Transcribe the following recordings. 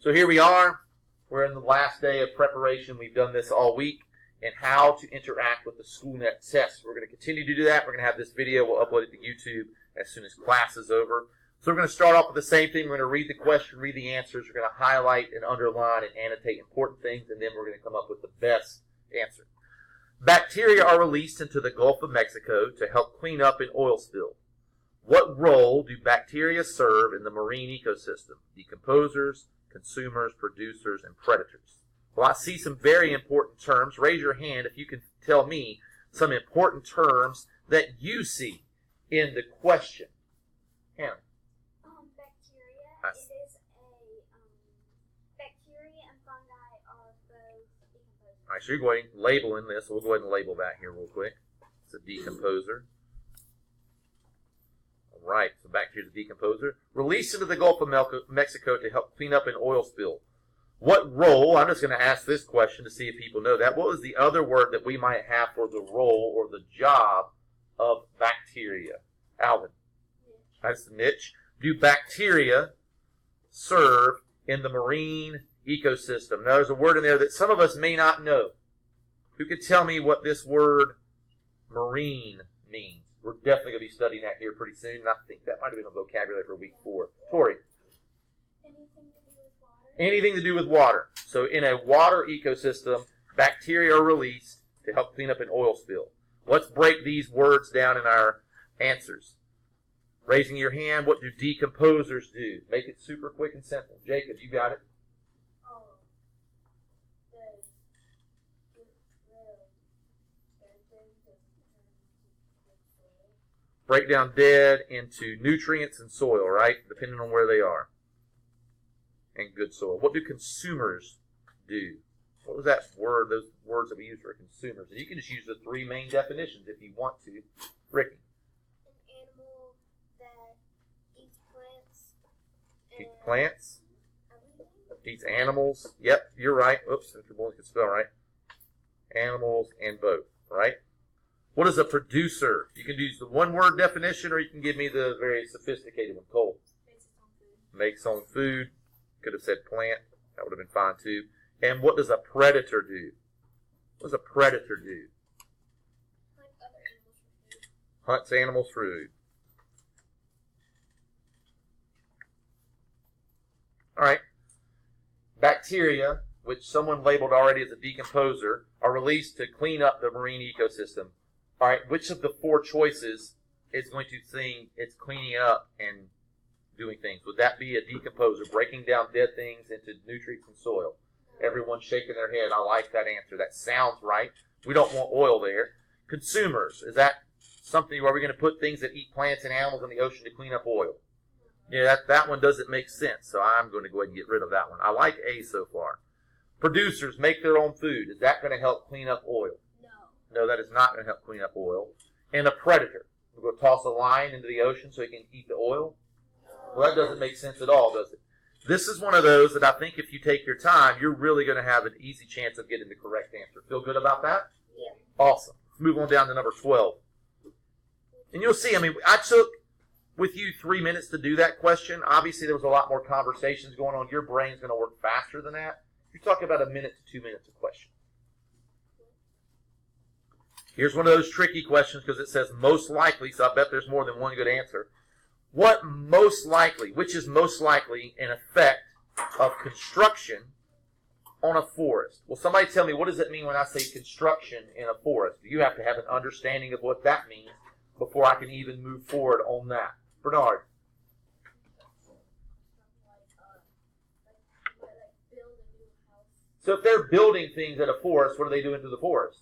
So here we are. We're in the last day of preparation. We've done this all week. And how to interact with the SchoolNet test. We're going to continue to do that. We're going to have this video. We'll upload it to YouTube as soon as class is over. So we're going to start off with the same thing. We're going to read the question, read the answers. We're going to highlight and underline and annotate important things, and then we're going to come up with the best answer. Bacteria are released into the Gulf of Mexico to help clean up an oil spill. What role do bacteria serve in the marine ecosystem? Decomposers, consumers, producers, and predators. Well, I see some very important terms. Raise your hand if you can tell me some important terms that you see in the question. Hannah. Bacteria. It is bacteria and fungi are both decomposers. All right, so you're going labeling this. We'll go ahead and label that here real quick. It's a decomposer. All right, so bacteria is a decomposer. Released into the Gulf of Mexico to help clean up an oil spill. What role, I'm just going to ask this question to see if people know that. What was the other word that we might have for the role or the job of bacteria? Alvin. That's the niche. Do bacteria serve in the marine ecosystem? Now, there's a word in there that some of us may not know. Who could tell me what this word marine means? We're definitely going to be studying that here pretty soon, and I think that might have been a vocabulary for week 4. Tori. Anything to do with water. So in a water ecosystem, bacteria are released to help clean up an oil spill. Let's break these words down in our answers. Raising your hand, what do decomposers do? Make it super quick and simple. Jacob, you got it? Break down dead into nutrients and soil, right? Depending on where they are. And good soil. What do consumers do? What was that word, those words that we use for consumers? And you can just use the 3 main definitions if you want to. Ricky. An animal that eats plants. Eats plants. Eats animals. Yep, you're right. Oops, Mr. Bowen can spell right. Animals and both, right? What is a producer? You can use the 1-word definition, or you can give me the very sophisticated one. Cole. Makes its own food. Could have said plant. That would have been fine too. And what does a predator do? What does a predator do? Hunts animals for food. All right. Bacteria, which someone labeled already as a decomposer, are released to clean up the marine ecosystem. All right. Which of the 4 choices is going to think it's cleaning up and doing things? Would that be a decomposer, breaking down dead things into nutrients and soil? Everyone's shaking their head. I like that answer. That sounds right. We don't want oil there. Consumers, is that something where we're going to put things that eat plants and animals in the ocean to clean up oil? Yeah, that one doesn't make sense, so I'm going to go ahead and get rid of that one. I like A so far. Producers make their own food. Is that going to help clean up oil? No, that is not going to help clean up oil. And a predator. We're going to toss a lion into the ocean so he can eat the oil? Well, that doesn't make sense at all, does it? This is one of those that I think if you take your time, you're really going to have an easy chance of getting the correct answer. Feel good about that? Yeah. Awesome. Let's move on down to number 12. And you'll see, I took with you 3 minutes to do that question. Obviously, there was a lot more conversations going on. Your brain's going to work faster than that. You're talking about 1 minute to 2 minutes a question. Here's one of those tricky questions because it says most likely, so I bet there's more than one good answer. Which is most likely an effect of construction on a forest? Well, somebody tell me, what does it mean when I say construction in a forest? You have to have an understanding of what that means before I can even move forward on that. Bernard. So if they're building things at a forest, what are they doing to the forest?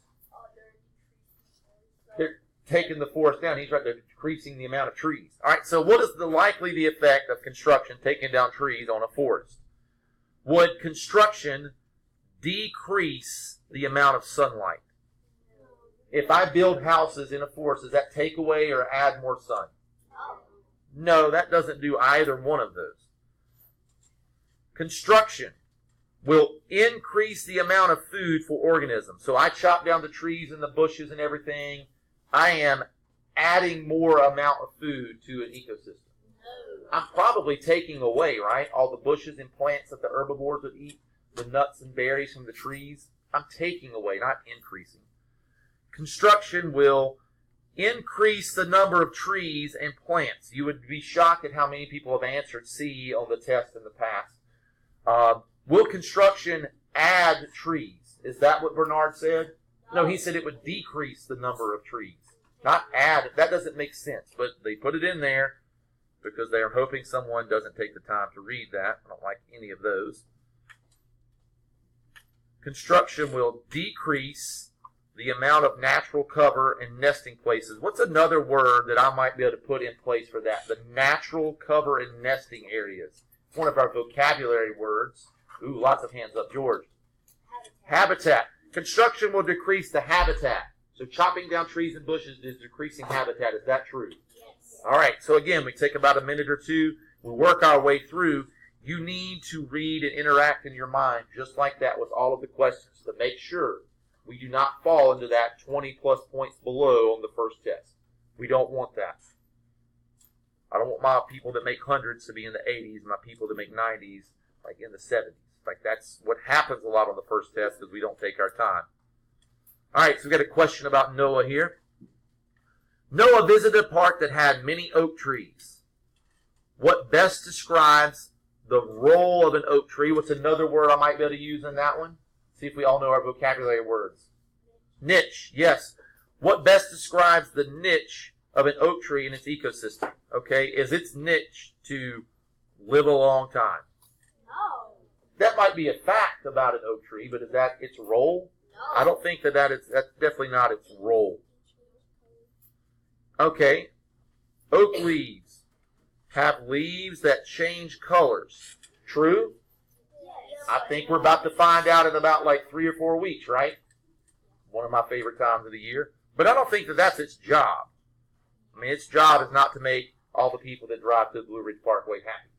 They're taking the forest down. He's right, they're decreasing the amount of trees. All right, so what is the effect of construction taking down trees on a forest? Would construction decrease the amount of sunlight? If I build houses in a forest, does that take away or add more sun? No, that doesn't do either one of those. Construction will increase the amount of food for organisms. So I chop down the trees and the bushes and everything. I am adding more amount of food to an ecosystem. I'm probably taking away, right, all the bushes and plants that the herbivores would eat, the nuts and berries from the trees. I'm taking away, not increasing. Construction will increase the number of trees and plants. You would be shocked at how many people have answered C on the test in the past. Will construction add trees? Is that what Bernard said? No, he said it would decrease the number of trees. Not add. That doesn't make sense, but they put it in there because they are hoping someone doesn't take the time to read that. I don't like any of those. Construction will decrease the amount of natural cover and nesting places. What's another word that I might be able to put in place for that? The natural cover and nesting areas. It's one of our vocabulary words. Ooh, lots of hands up. George. Habitat. Construction will decrease the habitat. So chopping down trees and bushes is decreasing habitat. Is that true? Yes. All right. So again, we take about a minute or two. We work our way through. You need to read and interact in your mind just like that with all of the questions to make sure we do not fall into that 20 plus points below on the first test. We don't want that. I don't want my people that make hundreds to be in the 80s, my people that make 90s like in the 70s. Like that's what happens a lot on the first test because we don't take our time. All right, so we've got a question about Noah here. Noah visited a park that had many oak trees. What best describes the role of an oak tree? What's another word I might be able to use in that one? See if we all know our vocabulary words. Niche, yes. What best describes the niche of an oak tree in its ecosystem? Okay, is its niche to live a long time? No. That might be a fact about an oak tree, but is that its role? No. I don't think that's definitely not its role. Okay, oak leaves have leaves that change colors. True? Yes. I think we're about to find out in about like 3 or 4 weeks, right? One of my favorite times of the year. But I don't think that that's its job. I mean, its job is not to make all the people that drive to the Blue Ridge Parkway happy.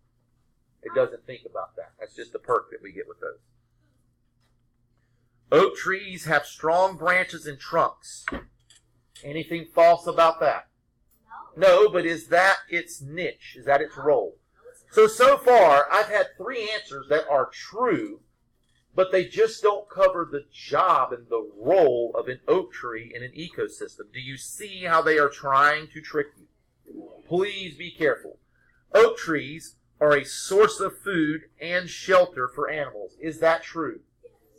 It doesn't think about that. That's just a perk that we get with those. Oak trees have strong branches and trunks. Anything false about that? No, but is that its niche? Is that its role? So far, I've had 3 answers that are true, but they just don't cover the job and the role of an oak tree in an ecosystem. Do you see how they are trying to trick you? Please be careful. Oak trees are a source of food and shelter for animals. Is that true?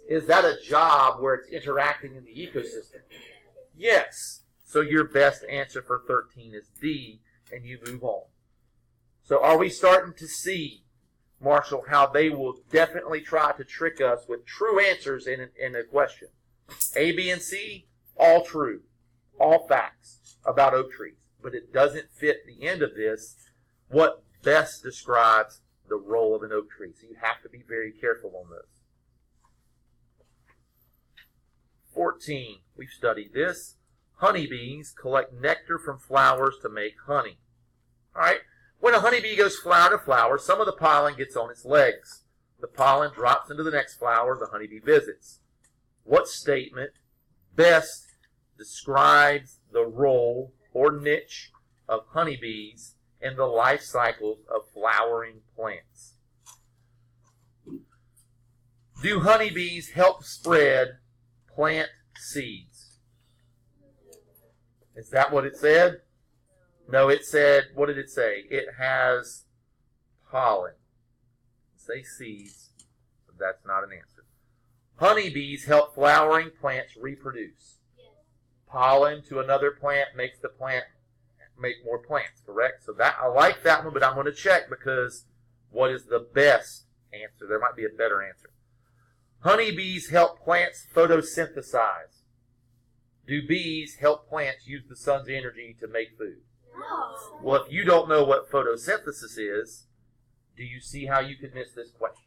Is that a job where it's interacting in the ecosystem? Yes. So your best answer for 13 is D, and you move on. So are we starting to see, Marshall, how they will definitely try to trick us with true answers in a question? A, B, and C, all true. All facts about oak trees. But it doesn't fit the end of this, what best describes the role of an oak tree. So you have to be very careful on this. 14, we've studied this. Honeybees collect nectar from flowers to make honey. All right. When a honeybee goes flower to flower, some of the pollen gets on its legs. The pollen drops into the next flower the honeybee visits. What statement best describes the role or niche of honeybees in the life cycles of flowering plants? Do honeybees help spread plant seeds? Is that what it said? No, it said, what did it say? It has pollen. Say seeds, but that's not an answer. Honeybees help flowering plants reproduce. Pollen to another plant makes the plant make more plants, correct? So that I like that one, but I'm going to check because what is the best answer? There might be a better answer. Honeybees help plants photosynthesize. Do bees help plants use the sun's energy to make food? No. Well, if you don't know what photosynthesis is, do you see how you could miss this question?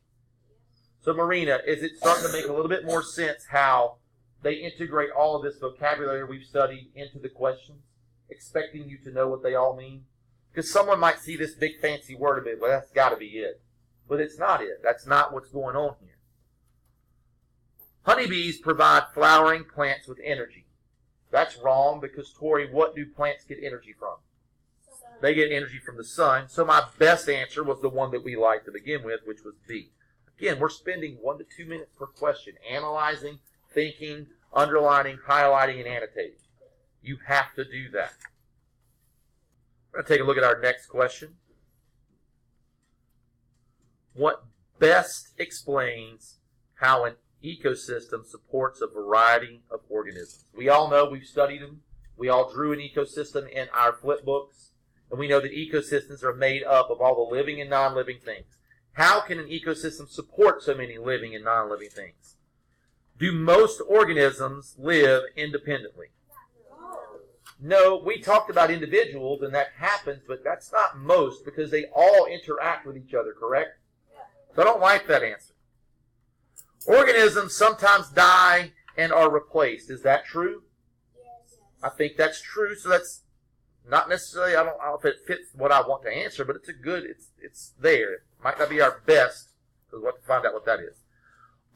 So, Marina, is it starting to make a little bit more sense how they integrate all of this vocabulary we've studied into the questions, expecting you to know what they all mean? Because someone might see this big fancy word and be, well, that's got to be it. But it's not it. That's not what's going on here. Honeybees provide flowering plants with energy. That's wrong because, Tori, what do plants get energy from? They get energy from the sun. So my best answer was the one that we liked to begin with, which was B. Again, we're spending 1 to 2 minutes per question, analyzing, thinking, underlining, highlighting, and annotating. You have to do that. We're going to take a look at our next question. What best explains how an ecosystem supports a variety of organisms? We all know, we've studied them. We all drew an ecosystem in our flip books. And we know that ecosystems are made up of all the living and non-living things. How can an ecosystem support so many living and non-living things? Do most organisms live independently? No, we talked about individuals, and that happens, but that's not most, because they all interact with each other, correct? So I don't like that answer. Organisms sometimes die and are replaced. Is that true? Yes. I think that's true, so that's not necessarily, I don't know if it fits what I want to answer, but it's there. It might not be our best, because we'll have to find out what that is.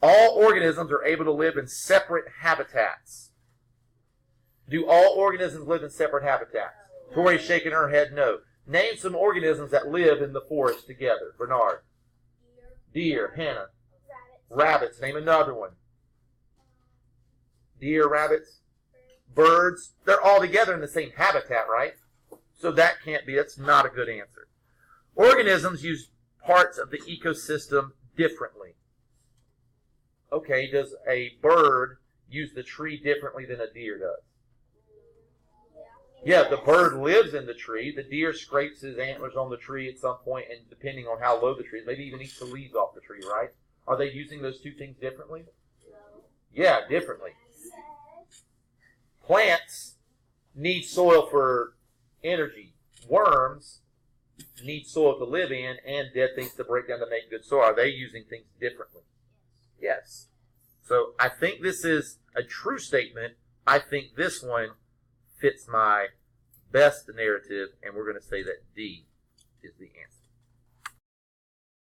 All organisms are able to live in separate habitats. Do all organisms live in separate habitats? Tori's shaking her head no. Name some organisms that live in the forest together. Bernard. Deer. Hannah. Rabbits. Name another one. Deer, rabbits. Birds. They're all together in the same habitat, right? So that can't be, that's not a good answer. Organisms use parts of the ecosystem differently. Okay, does a bird use the tree differently than a deer does? Yeah, the bird lives in the tree. The deer scrapes his antlers on the tree at some point, and depending on how low the tree is, maybe even eats the leaves off the tree, right? Are they using those two things differently? Yeah, differently. Plants need soil for energy. Worms need soil to live in and dead things to break down to make good soil. Are they using things differently? Yes. So I think this is a true statement. I think this one fits my best narrative, and we're going to say that D